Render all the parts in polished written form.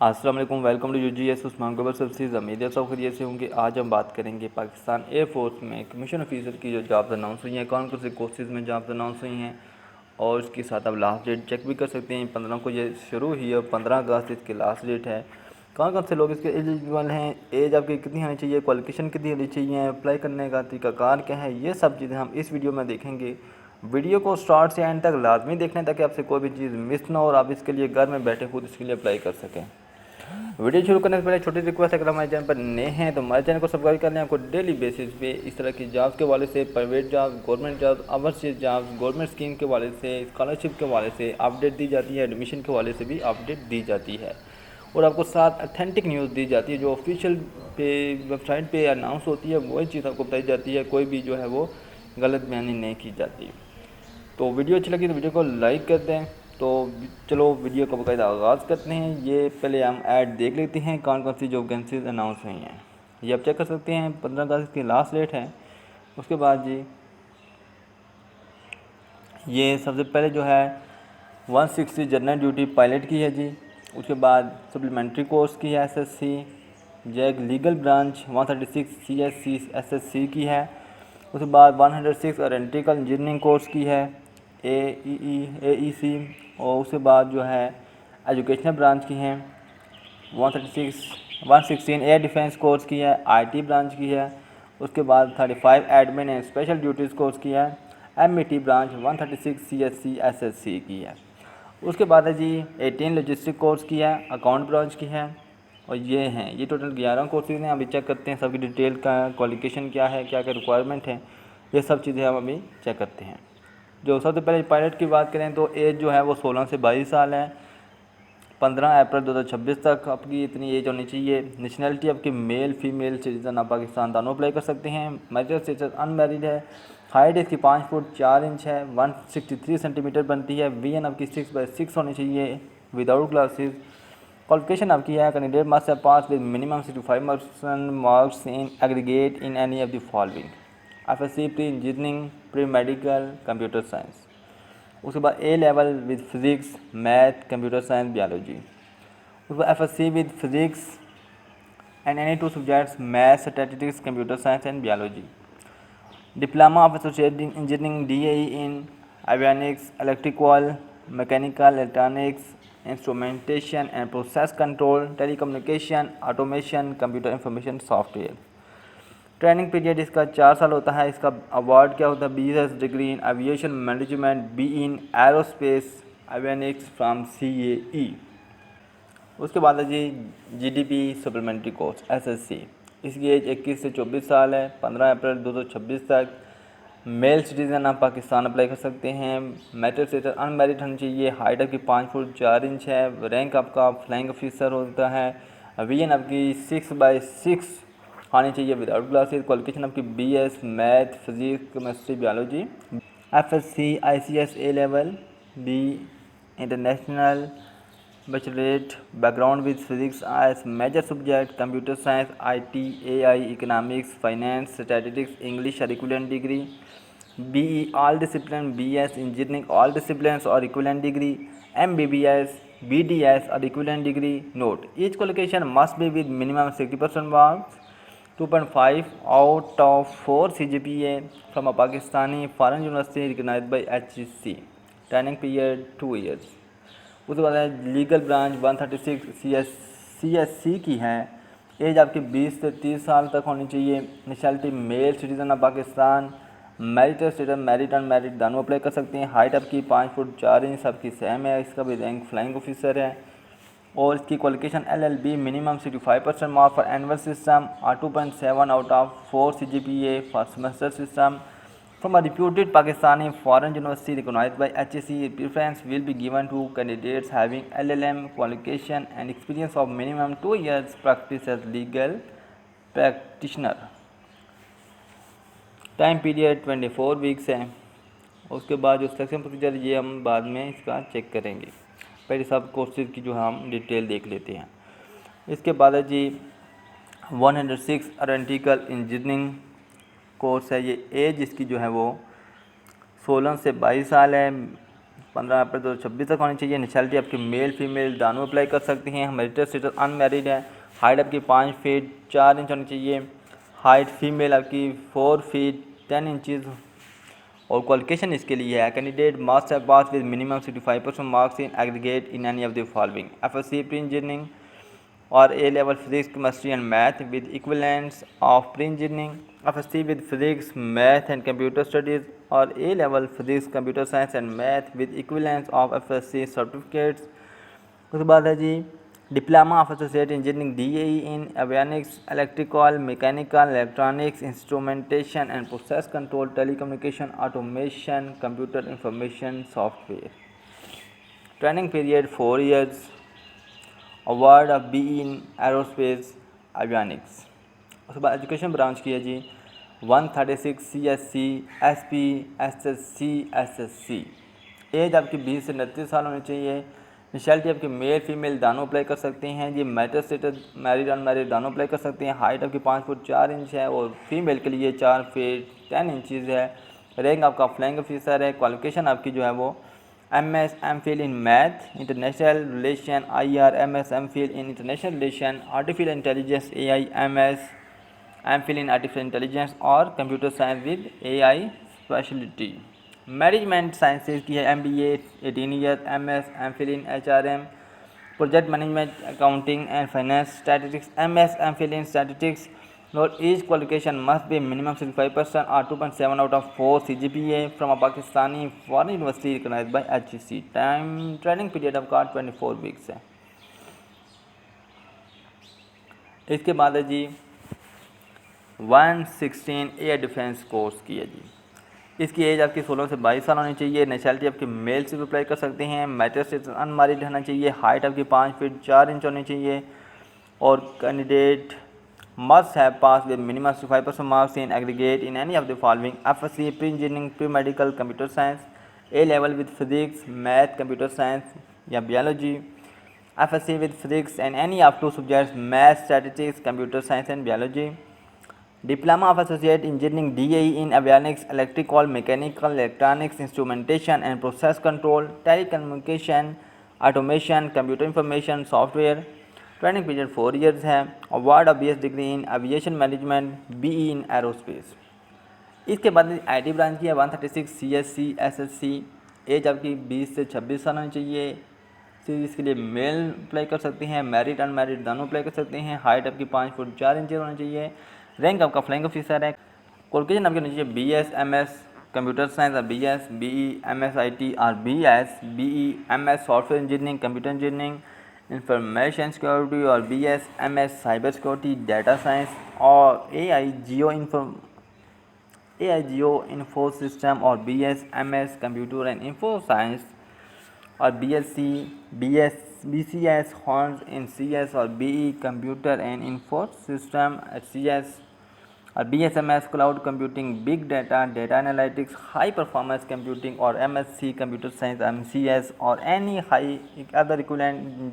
अस्सलाम वालेकुम, welcome to UGS Usman global services. उम्मीद है सब खैरियत से होंगे। आज हम बात करेंगे पाकिस्तान एयरफोर्स में कमीशन ऑफिसर की जो जॉब्स अनाउंस हुई हैं, कौन कौन से कोर्सेज़ में जॉब्स अनाउंस हुई हैं और इसके साथ आप लास्ट डेट चेक भी कर सकते हैं। 15 को ये शुरू हुई है और 15 अगस्त इसकी लास्ट डेट है। कौन कौन से लोग इसके एलिजिबल हैं, एज आपकी कितनी होनी चाहिए, क्वालिफिकेशन कितनी होनी चाहिए, अप्लाई करने का तरीकाकार क्या है, ये सब चीज़ें हम इस वीडियो में देखेंगे। वीडियो को स्टार्ट से एंड तक लाजमी देखना ताकि आपसे कोई भी चीज़ मिस ना हो और आप इसके लिए घर में बैठे खुद इसके लिए अप्लाई कर सकें। वीडियो शुरू करने से पहले छोटी रिक्वेस्ट है, अगर हमारे चैनल पर नए हैं तो हमारे चैनल को सब्सक्राइब कर लें। आपको डेली बेसिस पे इस तरह की जॉब्स के हवाले से, private job, government job, overseas jobs, government scheme के हवाले से, स्कॉलरशिप के हवाले से अपडेट दी जाती है, एडमिशन के हवाले से भी अपडेट दी जाती है और आपको साथ अथेंटिक न्यूज़ दी जाती है। जो ऑफिशियल पे वेबसाइट पर अनाउंस होती है वही चीज़ आपको बताई जाती है, कोई भी जो है वो गलत बयानी नहीं की जाती। तो वीडियो अच्छी लगी तो वीडियो को लाइक कर दें। तो चलो वीडियो का बाकायदा आगाज़ करते हैं। ये पहले हम ऐड देख लेते हैं कौन कौन सी जॉब वैकेंसीज अनाउंस हुई हैं। ये आप चेक कर सकते हैं, 15 अगस्त की लास्ट डेट है। उसके बाद जी ये सबसे पहले जो है 160 जनरल ड्यूटी पायलट की है जी। उसके बाद सप्लीमेंट्री कोर्स की है SSC। JAG legal branch 136 CSC SSC की है। उसके बाद 106 एरोनॉटिकल इंजीनियरिंग कोर्स की है AEC। और उसके बाद जो है एजुकेशनल ब्रांच की हैं 116 एयर डिफेंस कोर्स की है, IT ब्रांच की है। उसके बाद 35 admin and special duties course की है, MET ब्रांच 136 CSC SSC की है। उसके बाद है जी 18 लॉजिस्टिक कोर्स की है, अकाउंट ब्रांच की है। और ये टोटल 11 कोर्सेज हैं। अभी चेक करते हैं सबकी डिटेल का, क्वालिफिकेशन क्या है, क्या क्या रिक्वायरमेंट है, ये सब चीज़ें हम अभी चेक करते हैं। जो सबसे पहले पायलट की बात करें तो एज जो है वो 16 से 22 साल है। 15 अप्रैल 2026 तक आपकी इतनी एज होनी चाहिए। नेशनलिटी आपकी मेल फीमेल सिटीजन, आप पाकिस्तान दोनों अप्लाई कर सकते हैं। मैरिटल स्टेटस अनमैरिड है। हाइट इसकी 5 फुट 4 इंच है, 163 सेंटीमीटर बनती है। VN आपकी 6/6 होनी चाहिए विदाउट ग्लासेस। क्वालिफिकेशन आपकी है candidate must have pass with minimum 65% marks in aggregate in any of the following: FSC pre engineering, pre medical, computer science. उसके बाद A level with physics, math, computer science, biology. उसके बाद FSC with physics and any 2 subjects math, statistics, computer science and biology. Diploma of associated engineering DAE in avionics, electrical, mechanical, electronics, instrumentation and process control, telecommunication, automation, computer information software. Training period इसका 4 साल होता है। इसका award क्या होता है? BS degree in aviation management, B in aerospace avionics from CAE। उसके बाद है जी GDP सप्लीमेंट्री कोर्स SSC। इसकी एज 21 से 24 साल है। 15 अप्रैल 2026 तक मेल सिटीज़न आप पाकिस्तान अप्लाई कर सकते हैं। मैरिटल स्टेटस अनमैरिड होनी चाहिए। हाइट आपकी 5 फुट 4 इंच है। रैंक आपका फ्लाइंग ऑफिसर होता है। VN आपकी 6/6 आनी चाहिए विदाउट ग्लासेस। क्वालिफिकेशन आपकी BS math, physics, chemistry, biology. FSC ICS A level, B international, baccalaureate, background with physics as major subject, computer science, IT, AI, economics, finance, statistics, English और equivalent degree. BE all discipline, BS engineering all discipline और equivalent degree. MBBS, BDS और equivalent degree. Note: each qualification must be with minimum 60% marks, 2.5 out of 4 CGPA from a Pakistani foreign university recognized by HEC. Training period 2 years। उसके बाद है legal branch 136 CSC की है। As आपकी 20 से 30 साल तक होनी चाहिए। Nationality male citizen of Pakistan. Marital status married unmarried दोनों अप्लाई कर सकते हैं। हाइट आपकी 5 फुट 4 इंच सबकी सेम है। इसका भी रैंक फ्लाइंग ऑफिसर है। और इसकी qualification LLB minimum 65% mark for annual system और 2.7 out of 4 CGPA for semester system from a reputed Pakistani foreign university recognized by HEC. Preference will be given to candidates having LLM qualification and experience of minimum 2 years practice as legal practitioner. Time period 24 weeks है। उसके बाद जो selection procedure ये हम बाद में इसका check करेंगे। पहले सब कोर्सेज की जो हम डिटेल देख लेते हैं। इसके बाद है जी 106 एरोनॉटिकल इंजीनियरिंग कोर्स है। ये एज इसकी जो है वो 16 से 22 साल है। 15 अप्रैल 2026 तक होनी चाहिए। नेशनलिटी आपकी मेल फीमेल दोनों अप्लाई कर सकती हैं। मैरिटल स्टेटस अनमैरिड है। हाइट आपकी 5 फीट 4 इंच होनी चाहिए। हाइट फीमेल आपकी 4 फीट 10 इंचज़। और क्वालिफिकेशन इसके लिए है candidate must have pass with minimum 65% marks in aggregate in any of the following FSC pre engineering और A level physics chemistry and math with equivalents of pre-engineering, FSC with physics math and computer studies और A level physics computer science and math with equivalents of FSC certificates। उसके बाद है जी diploma of associate engineering DAE in avionics electrical mechanical electronics instrumentation and process control telecommunication automation computer information software. Training period 4 years। Award of BE in aerospace avionics. उसके बाद education branch की है जी 136 CSC SP SSC SSC। Age आपकी 20 से 29 साल होनी चाहिए। नेशनलिटी आपकी मेल फीमेल दोनों अप्लाई कर सकते हैं जी। मैरिटल स्टेटस मैरिड अनमैरिड दोनों अप्लाई कर सकते हैं। हाइट आपकी 5 फुट 4 इंच है और फीमेल के लिए 4 फीट 10 इंचज़ है। रैंक आपका फ्लैंक ऑफिसर है। क्वालिफिकेशन आपकी जो है वो MS MPhil in math international relation IR MS MPhil in international relation artificial intelligence AI MS MPhil in artificial intelligence और computer science with AI speciality. Management sciences की है MBA 18 year MS MPhil in HRM project management accounting and finance statistics MS MPhil in statistics। Note each qualification must be minimum 65% or 2.7 out of 4 CGPA from a Pakistani foreign university recognized by HEC। Time training period आपका 24 weeks है। इसके बाद है जी 116 air defence course की है जी। इसकी as आपकी 16 से 22 साल होनी चाहिए। नेशनलिटी आपकी मेल से भी अप्लाई कर सकते हैं। मैरिटल स्टेटस अनमैरिड रहना चाहिए। हाइट आपकी 5 फीट 4 इंच होनी चाहिए और candidate must have passed with minimum 65% marks in aggregate in any of the following FSC pre-engineering pre-medical computer science A level with physics math computer science या biology FSC with physics and any of 2 subjects math statistics computer science and biology Diploma of Associate Engineering DAE in Avionics Electrical Mechanical Electronics Instrumentation and Process Control Telecommunication Automation Computer Information Software। Training period 4 years है। Award of BS degree in aviation management BE in aerospace. इसके बाद IT branch की है 136 CSC SSC। Age आपकी 20 से 26 साल होनी चाहिए। इसके लिए मेल अप्लाई कर सकते हैं। मैरिड अनमैरिड दोनों अप्लाई कर सकते हैं। हाइट आपकी 5 फुट 4 इंच होनी चाहिए। रैंक आपका फ्लैंक ऑफिसर है। क्वालिफिकेशन आपकी होनी चाहिए BS MS कंप्यूटर साइंस और BS BE MS IT और BS BE MS software engineering computer engineering information security और BS MS cyber security data science और AI जियो इन्फो सिस्टम और BS MS computer and info science और BCS horns इन CS और BE computer and info system CS और BSMS cloud computing big data data analytics high performance computing और MSc computer science MCS और any high other equivalent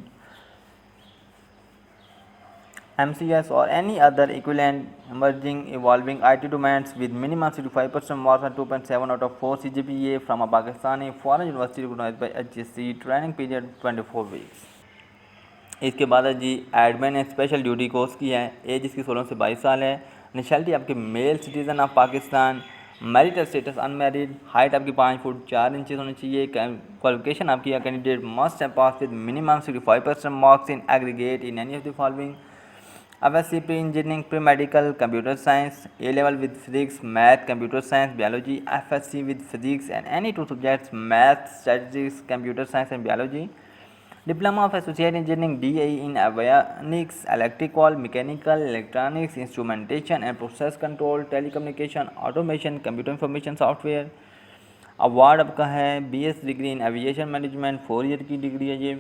MCS or any other equivalent emerging evolving IT domains with minimum 65% marks and 2.7 out of 4 CGPA from a Pakistani foreign university recognized by HSC। Training period 24 weeks। इसके बाद है जी admin and special duty course की है। As इसकी 16 से 22 साल है। नेशनलिटी आपकी male citizen of Pakistan. Marital status unmarried. Height आपकी 5 फुट 4 इंच होनी चाहिए। क्वालिफिकेशन आपकी है candidate must have pass with minimum 65% marks in aggregate in any of the following FSC pre-engineering pre-medical computer science A level with physics math computer science biology FSC with physics and any 2 subjects math statistics computer science and biology Diploma of Associate Engineering DAE in Avionics Electrical Mechanical Electronics Instrumentation and Process Control Telecommunication Automation Computer Information Software। Award आपका है BS degree in aviation management 4 year की degree है ये।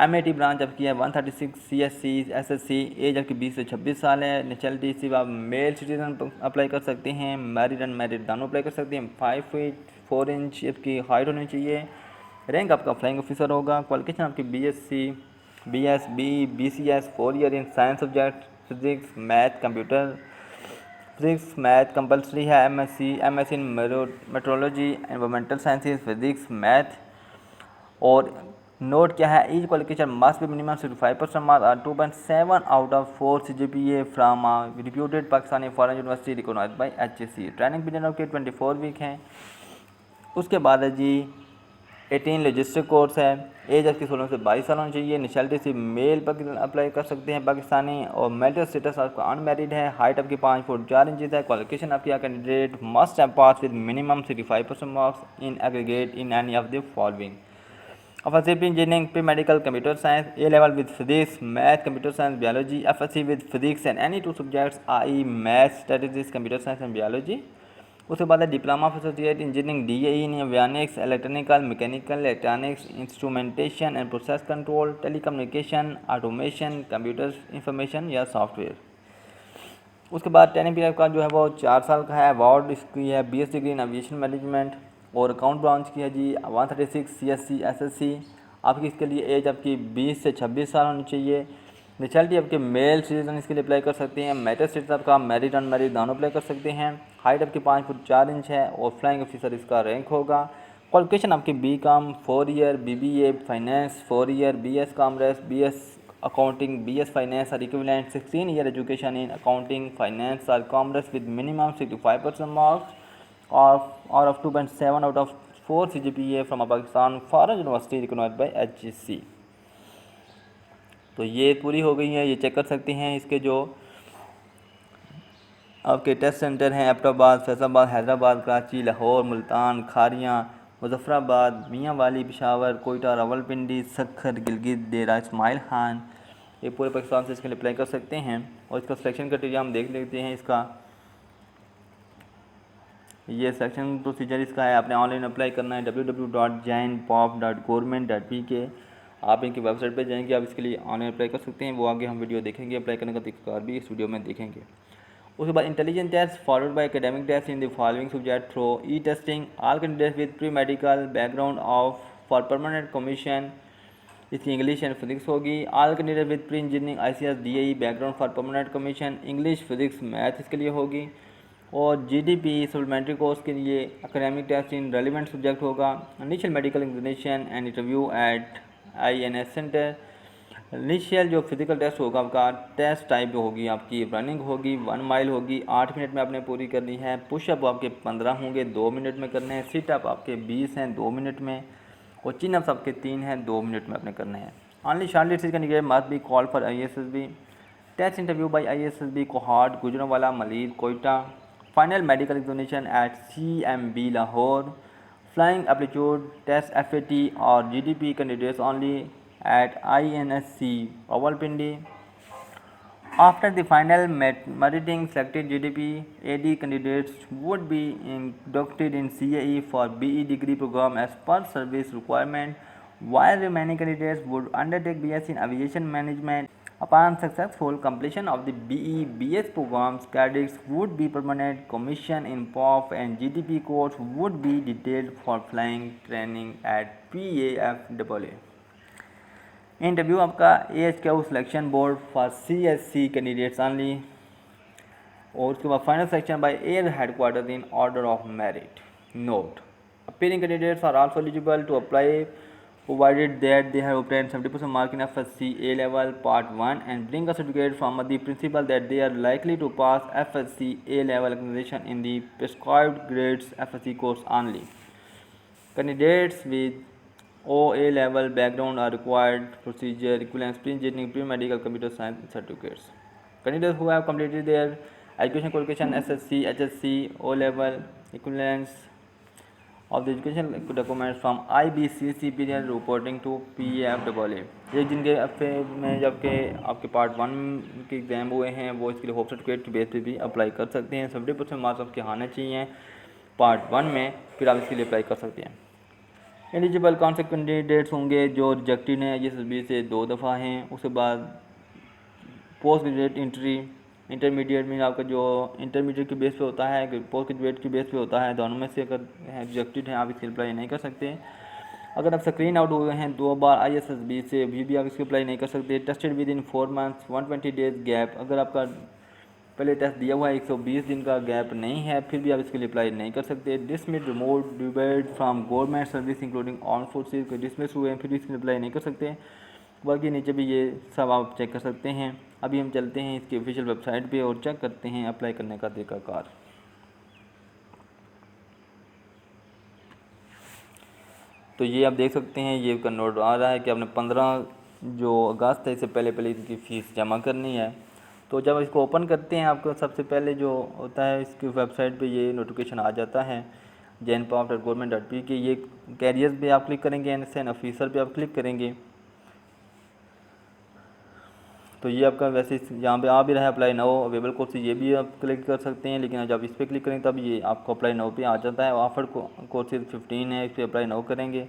MAT branch आपकी है 136 CSC SSC। Age आपकी 20 से 26 साल है। नेशनलिटी सिर्फ आप मेल सिटीजन अप्लाई कर सकते हैं। मैरिड अनमैरिड दोनों अप्लाई कर सकते हैं। 5 फीट 4 इंच आपकी हाइट होनी चाहिए। रैंक आपका फ्लाइंग ऑफिसर होगा। क्वालिफिकेशन आपकी BSc BS BE BCS 4 year in science subject physics math computer physics math compulsory है। MS in meteorology environmental sciences physics math और नोट क्या है, each qualification must be minimum 65% marks और 2.7 out of 4 CGPA from reputed Pakistani foreign university recognised by HEC। Training period आपके 24 week हैं। उसके बाद है जी 18 लॉजिस्टिक कोर्स है। एज आपकी 16 से 22 साल होनी चाहिए। नेशनलिटी से मेल पर अप्लाई कर सकते हैं पाकिस्तानी, और मैरिटल स्टेटस आपका अनमैरिड है। हाइट आपकी 5 फुट 4 इंचज़ है। क्वालिफिकेशन आपकी candidate must have pass with minimum 65% marks in aggregate in any of the following: FSC Engineering, Pre-Medical, Computer Science, A-Level with Physics, Math, Computer Science, Biology, FSC with Physics and any two subjects, i.e. Math, Statistics, Computer Science and Biology। उसके बाद है diploma of associate engineering DAE in avionics, electrical, mechanical, electronics, instrumentation and process control, telecommunication, automation, computer information या software. उसके बाद training period का जो है वो 4 साल का है। अवार्ड इसकी है BS degree in aviation management, और अकाउंट ब्रांच की है जी 136 CSC SSC। आपकी इसके लिए एज आपकी 20 से 26 साल होनी चाहिए। नेशनलिटी आपके मेल सिटीजन इसके लिए अप्लाई कर सकते हैं। मैरिटल स्टेटस आपका मैरिड अनमैरिड दोनों अप्लाई कर सकते हैं। हाइट आपकी 5 फुट 4 इंच है, और फ्लाइंग ऑफिसर इसका रैंक होगा। क्वालिफिकेशन आपकी BCom 4 year, BBA finance 4 year, BS commerce, BS accounting, BS finance और equivalent 16 year education in accounting, finance और कॉमर्स विद मिनिमम 65% मार्क्स और of 2.7 out of 4 CGPA from a Pakistan foreign university recognized by HEC। तो ये पूरी हो गई है। ये चेक कर सकते हैं इसके जो आपके टेस्ट सेंटर हैं एबटाबाद, फैसलाबाद, हैदराबाद, कराची, लाहौर, मुल्तान, खारियाँ, मुजफ्फराबाद, मियाँ वाली, पेशावर, कोयटा, रावलपिंडी, सखर, गिलगित, डेरा इस्माइल खान। ये पूरे पाकिस्तान से इसके लिए अप्लाई कर सकते हैं। और इसका सिलेक्शन क्राइटेरिया हम देख लेते हैं। इसका ये सिलेक्शन प्रोसीजर इसका है, आपने ऑनलाइन अप्लाई करना है www.jainpop.government.pk। आप इनकी वेबसाइट पे जाएंगे, आप इसके लिए ऑनलाइन अप्लाई कर सकते हैं। वो आगे हम वीडियो देखेंगे, अप्लाई करने का तरीका भी इस वीडियो में देखेंगे। उसके बाद intelligence test followed by academic test in the following subject through e testing all candidates with pre medical background of for permanent commission. इसकी इंग्लिश एंड फिजिक्स होगी। All candidate with pre engineering ICS DAE background for permanent commission, English physics math इसके लिए होगी। और GDP supplementary course के लिए academic test in relevant subject होगा। Initial medical examination and interview at INS centre. Initial जो physical test होगा आपका टेस्ट टाइप होगी आपकी रनिंग होगी 1 माइल होगी, 8 मिनट में आपने पूरी करनी है। पुशअप आपके 15 होंगे, 2 मिनट में करने हैं। सिटअप आपके 20 हैं, 2 मिनट में। और चिनअप्स आपके 3 हैं, 2 मिनट में आपने करने हैं। Only shortlisted candidate must be call for ISSB। Test interview by ISSB Kohat, Gujranwala, Malir, Quetta. Final medical examination at CMB Lahore. Flying aptitude test FAT और GDP candidates only at INSC Rawalpindi। After the final meriting selected GDP AD candidates would be inducted in CAE for BE degree program as per service requirement, while remaining candidates would undertake BS in aviation management. Upon successful completion of the BS programs, cadets would be permanent commission in POF and GDP course would be detailed for flying training at PAFAA। Interview आपका AHQ selection board for CSC candidates only. और उसके बाद final selection by air headquarter in order of merit. Note: appearing candidates are also eligible to apply provided that they have obtained 70% mark in FSC A-Level Part 1 and bring a certificate from the principal that they are likely to pass FSC A-Level examination in the prescribed grades FSC course only. Candidates with OA-level background are required procedure equivalence pre-engineering, pre-medical, computer science certificates. Candidates who have completed their education qualification SSC, HSC, O-level equivalence of the education documents from IBCC period reporting to PAFAA। ये जिनके FA में जबकि आपके part 1 के exam हुए हैं वो इसके लिए होप सर्टिफिकेट के बेस पे भी अप्लाई कर सकते हैं। 70% मार्क्स आपके आने चाहिए पार्ट 1 में, फिर आप इसके लिए अप्लाई कर सकते हैं। एलिजिबल कौन से कैंडिडेट्स होंगे जो रिजेक्टेड हैं ISSB से 2 दफ़ा हैं। उसके बाद पोस्ट ग्रेजुएट इंटरमीडिएट में आपका जो इंटरमीडिएट के बेस पे होता है, पोस्ट ग्रेजुएट के बेस पे होता है। दोनों में से अगर रिजेक्टेड हैं आप इसके अप्लाई नहीं कर सकते। अगर आप स्क्रीन आउट हुए हैं 2 बार ISSB से भी आप इसके अप्लाई नहीं कर सकते। Tested with in 4 months 120 days gap, अगर आपका पहले टेस्ट दिया हुआ है, 120 दिन का गैप नहीं है, फिर भी आप इसके लिए अप्लाई नहीं कर सकते। Dismiss remote debate from government service including arm forces को डिसमिस हुए हैं, फिर भी इसके लिए अप्लाई नहीं कर सकते। बाकी नीचे भी ये सब आप चेक कर सकते हैं। अभी हम चलते हैं इसकी ऑफिशियल वेबसाइट पे और चेक करते हैं अप्लाई करने का तरीकाकार। तो ये आप देख सकते हैं, ये कन्वर्ट आ रहा है कि आपने 15 जो अगस्त है इससे पहले इनकी फ़ीस जमा करनी है। तो जब इसको ओपन करते हैं आपको सबसे पहले जो होता है इसकी वेबसाइट पे ये नोटिफिकेशन आ जाता है janpav.government.p के। ये कैरियर्स पे आप क्लिक करेंगे, एनएसएन ऑफिसर पे आप क्लिक करेंगे तो ये आपका वैसे यहाँ पे आ भी रहा है अप्लाई नाउ अवेलेबल कोर्स, ये भी आप क्लिक कर सकते हैं। लेकिन जब इस पर क्लिक करेंगे तब ये आपको अप्लाई नाउ पे आ जाता है। ऑफर कोर्सेज 15 है, इस पर अप्लाई नाउ करेंगे।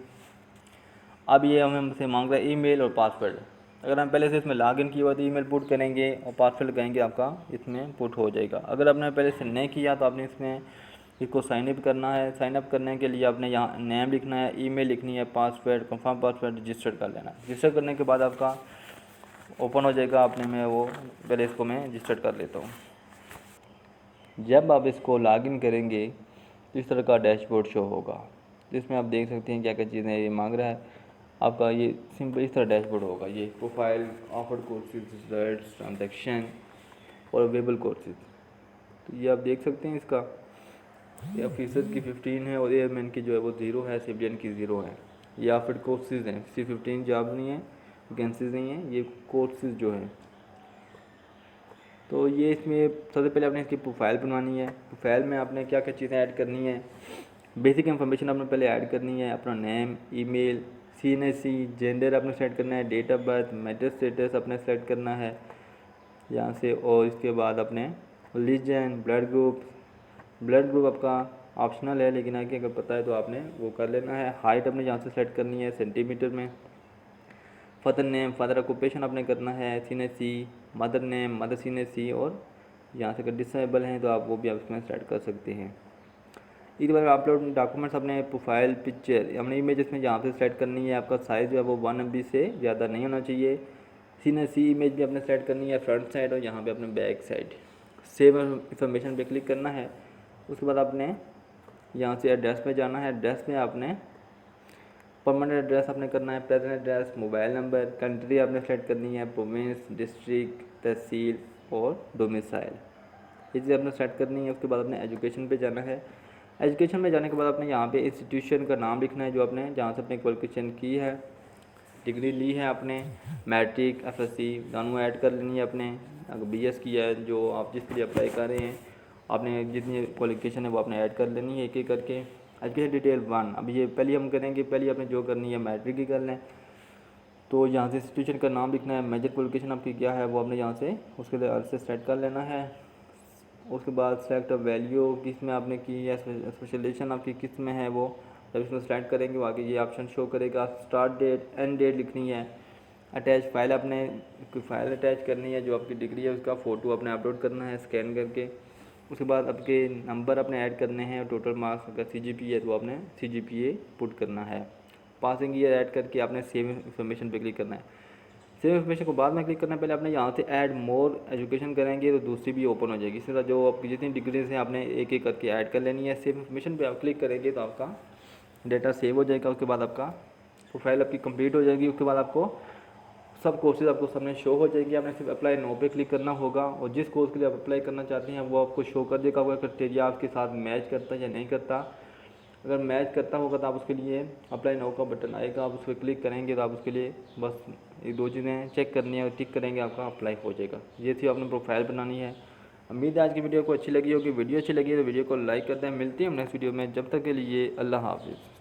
अब ये हमें हमसे मांग रहा है ईमेल और पासवर्ड। अगर हम पहले से इसमें लॉगिन किया हुआ तो ईमेल पुट करेंगे और पासवर्ड लगाएंगे, आपका इसमें पुट हो जाएगा। अगर आपने पहले से नहीं किया तो आपने इसमें इसको साइन अप करना है। साइन अप करने के लिए आपने यहाँ नेम लिखना है, ईमेल लिखनी है, पासवर्ड कंफर्म पासवर्ड रजिस्टर कर लेना है। रजिस्टर करने के बाद आपका ओपन हो जाएगा अपने में वो। पहले इसको मैं रजिस्टर कर लेता हूँ। जब आप इसको लॉगिन करेंगे तो इस तरह का डैशबोर्ड शो होगा, जिसमें आप देख सकते हैं क्या क्या चीज़ें ये मांग रहा है आपका। ये सिंपल इस तरह डैशबोर्ड होगा। ये profile, offered courses, results, transaction और अवेलेबल कोर्सेज। तो ये आप देख सकते हैं इसका, ये ऑफिसर्स की 15 है और एयरमैन की जो है वो 0 है, सिविलियन की 0 है। ये ऑफर्ड कोर्सेज हैं, C15 जॉब नहीं है, वैकेंसीज नहीं है, ये कोर्सेज जो है। तो ये इसमें सबसे पहले आपने इसकी प्रोफाइल बनवानी है। प्रोफाइल में आपने क्या क्या चीज़ें ऐड करनी है, बेसिक इन्फॉर्मेशन आपने पहले ऐड करनी है, अपना नेम, ईमेल, CNSE, जेंडर आपने सेलेक्ट करना है, date of birth, marriage status आपने सेलेक्ट करना है यहाँ से। और इसके बाद अपने रिलीजन, ब्लड ग्रुप आपका ऑप्शनल है, लेकिन आगे अगर पता है तो आपने वो कर लेना है। हाइट अपने यहाँ से सेलेक्ट करनी है सेंटीमीटर में। फादर नेम, फादर ऑक्यूपेशन आपने करना है, CNSE, mother name, mother CNSE। और यहाँ से अगर डिसेबल हैं तो आप वो भी आप इसमें सेलेक्ट कर सकते हैं। इसके बाद अपलोड डॉक्यूमेंट्स अपने प्रोफाइल पिक्चर हमने इमेज इसमें यहाँ पे सेलेक्ट करनी है। आपका साइज़ जो है वो 1 MB से ज़्यादा नहीं होना चाहिए। CNSE इमेज भी अपने सेलेक्ट करनी है फ्रंट साइड और यहाँ पे अपने बैक साइड। सेव इंफॉर्मेशन पे क्लिक करना है। उसके बाद आपने यहाँ से एड्रेस में जाना है। एड्रेस में आपने परमानेंट एड्रेस आपने करना है, present address, mobile number, country आपने सेलेक्ट करनी है, प्रोविंस, डिस्ट्रिक्ट, तहसील और डोमिसाइल, ये चीज़ आपने सेलेक्ट करनी है। उसके बाद अपने एजुकेशन पे जाना है। एजुकेशन में जाने के बाद आपने यहाँ पे इंस्टीट्यूशन का नाम लिखना है जो आपने जहाँ से अपने क्वालिफिकेशन की है, डिग्री ली है आपने, मैट्रिक, FSC दोनों ऐड कर लेनी है अपने। अगर BS किया है जो आप जिसके लिए अप्लाई कर रहे हैं, आपने जितनी क्वालिफिकेशन है वो आपने ऐड कर लेनी है एक एक करके। एजुकेशन डिटेल 1, अब ये पहले हम करेंगे, पहले आपने जो करनी है मैट्रिक की कर लें। तो यहाँ से इंस्टीट्यूशन का नाम लिखना है, मेजर क्वालिफिकेशन आपकी क्या है वो आपने यहाँ से उसके लिए अलग से सेट कर लेना है। उसके बाद सेलेक्ट वैल्यू किस में आपने की है, स्पेशलाइजेशन आपकी किस में है वो जब इसमें सेलेक्ट करेंगे वो आगे ये ऑप्शन शो करेगा। स्टार्ट डेट, एंड डेट लिखनी है। अटैच फाइल आपने कोई फाइल अटैच करनी है जो आपकी डिग्री है उसका फ़ोटो आपने अपलोड करना है स्कैन करके। उसके बाद आपके नंबर अपने ऐड करने हैं, टोटल मार्क्स अगर CGPA है तो आपने CGPA पुट करना है। पासिंग ईयर ऐड करके आपने सेव इन्फॉर्मेशन पे क्लिक करना है। सेव इन्फॉर्मेशन को बाद में क्लिक करना है, पहले आपने यहाँ से ऐड मोर एजुकेशन करेंगे तो दूसरी भी ओपन हो जाएगी। इसी तरह जो आपकी जितनी डिग्रीज हैं आपने एक एक करके ऐड कर लेनी है। सेव इन्फॉर्मेशन पे आप क्लिक करेंगे तो आपका डेटा सेव हो जाएगा। उसके बाद आपका प्रोफाइल आपकी कंप्लीट हो जाएगी। उसके बाद आपको सब कोर्सेज आपको सामने शो हो जाएगी। आपने सिर्फ अप्लाई नो पे क्लिक करना होगा और जिस कोर्स के लिए आप अप्लाई करना चाहते हैं वो आपको शो कर देगा। वो क्राइटेरिया आपके साथ मैच करता है या नहीं करता। अगर मैच करता होगा तो आप उसके लिए अप्लाई नो का बटन आएगा, आप उस पर क्लिक करेंगे तो आप उसके लिए बस ये 2 चीज़ें चेक करनी है और टिक करेंगे, आपका अप्लाई हो जाएगा। ये थी आपने प्रोफाइल बनानी है। उम्मीद है आज की वीडियो को अच्छी लगी होगी। वीडियो अच्छी लगी तो वीडियो को लाइक करते हैं। मिलती है हम नेक्स्ट वीडियो में, जब तक के लिए अल्लाह हाफिज़।